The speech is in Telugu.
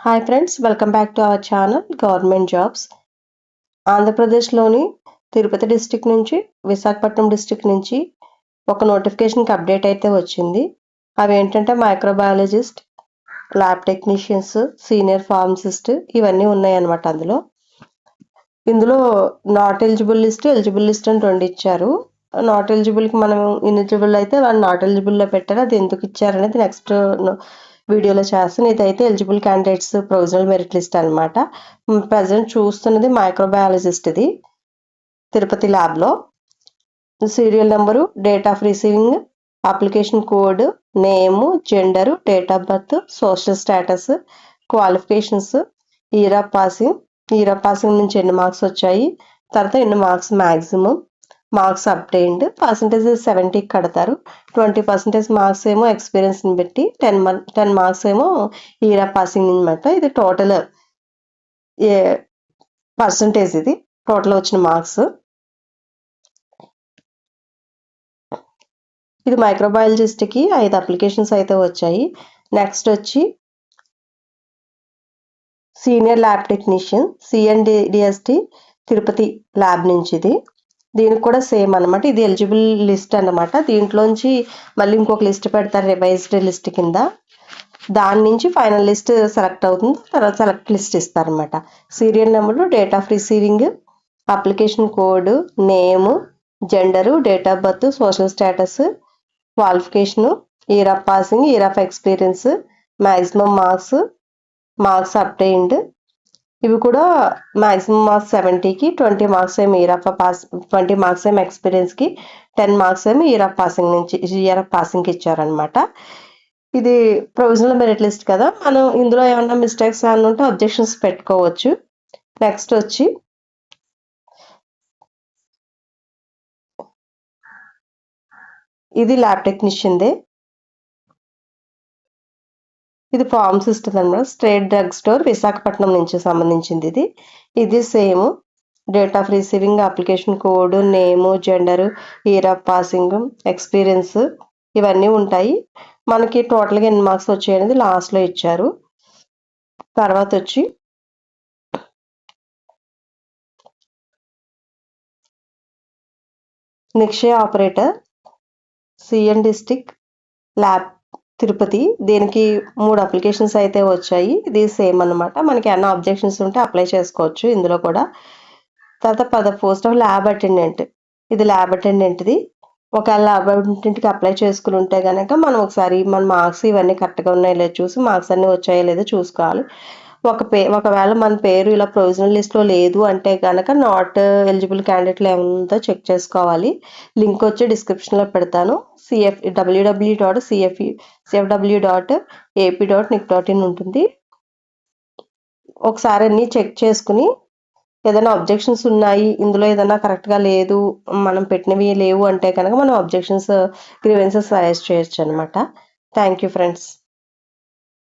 Hi friends, welcome back to our channel government jobs. ఆంధ్రప్రదేశ్లోని తిరుపతి డిస్టిక్ నుంచి, విశాఖపట్నం డిస్టిక్ నుంచి ఒక నోటిఫికేషన్కి అప్డేట్ అయితే వచ్చింది. అవి ఏంటంటే microbiologist, lab technicians, senior pharmacist ఇవన్నీ ఉన్నాయన్నమాట. ఇందులో not eligible list, eligible list అని రెండు ఇచ్చారు. నాట్ ఎలిజిబుల్కి మనం ఇన్ఎలిజిబుల్ అయితే వాళ్ళు నాట్ ఎలిజిబుల్లో పెట్టారు. అది ఎందుకు ఇచ్చారనేది నెక్స్ట్ వీడియోలో చేస్తాను. ఇదైతే eligible candidates provisional merit list అనమాట. ప్రజెంట్ చూస్తున్నది మైక్రోబయాలజిస్ట్. ఇది తిరుపతి ల్యాబ్లో. Serial number, date of receiving, application code, name, gender, date of birth, social status, qualifications, year of passing నుంచి ఎన్ని మార్క్స్ వచ్చాయి, తర్వాత ఎన్ని marks maximum, marks obtained, percentage 70 కడతారు. 20% మార్క్స్ ఏమో ఎక్స్పీరియన్స్ని బట్టి, 10 మార్క్స్ ఏమో ఇయర్ ఆఫ్ పాసింగ్ అనమాట. ఇది టోటల్ పర్సంటేజ్, ఇది టోటల్ వచ్చిన మార్క్స్. ఇది మైక్రోబయాలజిస్ట్కి 5 అప్లికేషన్స్ అయితే వచ్చాయి. నెక్స్ట్ వచ్చి senior lab technician, CNDST Tirupati lab నుంచి. దీనికి కూడా సేమ్ అనమాట. ఇది ఎలిజిబుల్ లిస్ట్ అనమాట. దీంట్లోంచి మళ్ళీ ఇంకొక లిస్ట్ పెడతారు రివైజ్డ్ లిస్ట్ కింద. దాని నుంచి ఫైనల్ లిస్ట్ సెలెక్ట్ అవుతుంది. తర్వాత సెలెక్ట్ లిస్ట్ ఇస్తారనమాట. Serial number, date of receiving, application code, name, gender, date of birth, social status, qualification, year of passing, year of experience, maximum marks obtained. ఇవి కూడా మ్యాక్సిమం మార్క్స్ 70కి, 20 మార్క్స్ ఏమో ఇయర్ ఆఫ్ 20 మార్క్స్ ఏమో ఎక్స్పీరియన్స్కి, 10 మార్క్స్ ఏమో ఇయర్ ఆఫ్ పాసింగ్కి ఇచ్చారనమాట. ఇది ప్రొవిజనల్ మెరిట్ లిస్ట్ కదా, మనం ఇందులో ఏమన్నా మిస్టేక్స్ ఏమన్నా ఉంటే అబ్జెక్షన్స్ పెట్టుకోవచ్చు. నెక్స్ట్ వచ్చి ఇది ల్యాబ్ టెక్నీషియన్దే. ఇది ఫార్మసిస్ట్ అనమాట. స్టేట్ డ్రగ్ స్టోర్ విశాఖపట్నం నుంచి సంబంధించింది. ఇది same date of receiving, application code, name, gender, year of passing, experience ఇవన్నీ ఉంటాయి. మనకి టోటల్గా ఎన్ని మార్క్స్ వచ్చాయి అనేది లాస్ట్లో ఇచ్చారు. తర్వాత వచ్చి Nikshay operator, CN district lab Tirupati. దీనికి 3 అప్లికేషన్స్ అయితే వచ్చాయి. ఇది సేమ్ అనమాట. మనకి ఏమైనా అబ్జెక్షన్స్ ఉంటే అప్లై చేసుకోవచ్చు ఇందులో కూడా. తర్వాత పోస్ట్ ఆఫ్ ల్యాబ్ అటెండెంట్. ఇది ల్యాబ్ అటెండెంట్ది. ఒకవేళ ల్యాబ్ అటెండెంట్కి అప్లై చేసుకుని ఉంటే కనుక మనం ఒకసారి మన మార్క్స్ ఇవన్నీ కరెక్ట్గా ఉన్నాయో లేదో చూసి, మార్క్స్ అన్నీ వచ్చాయో లేదో చూసుకోవాలి. ఒకవేళ మన పేరు ఇలా ప్రొవిజనల్ లిస్ట్లో లేదు అంటే కనుక నాట్ ఎలిజిబుల్ క్యాండిడేట్లు ఏముందో చెక్ చేసుకోవాలి. లింక్ వచ్చి డిస్క్రిప్షన్లో పెడతాను. www.cfw.ap.nic.in ఉంటుంది. ఒకసారి అన్నీ చెక్ చేసుకుని ఏదైనా అబ్జెక్షన్స్ ఉన్నాయి, ఇందులో ఏదైనా కరెక్ట్గా లేదు, మనం పెట్టినవి లేవు అంటే కనుక మనం గ్రీవెన్సెస్ సజెస్ట్ చేయొచ్చు అనమాట. Thank you friends.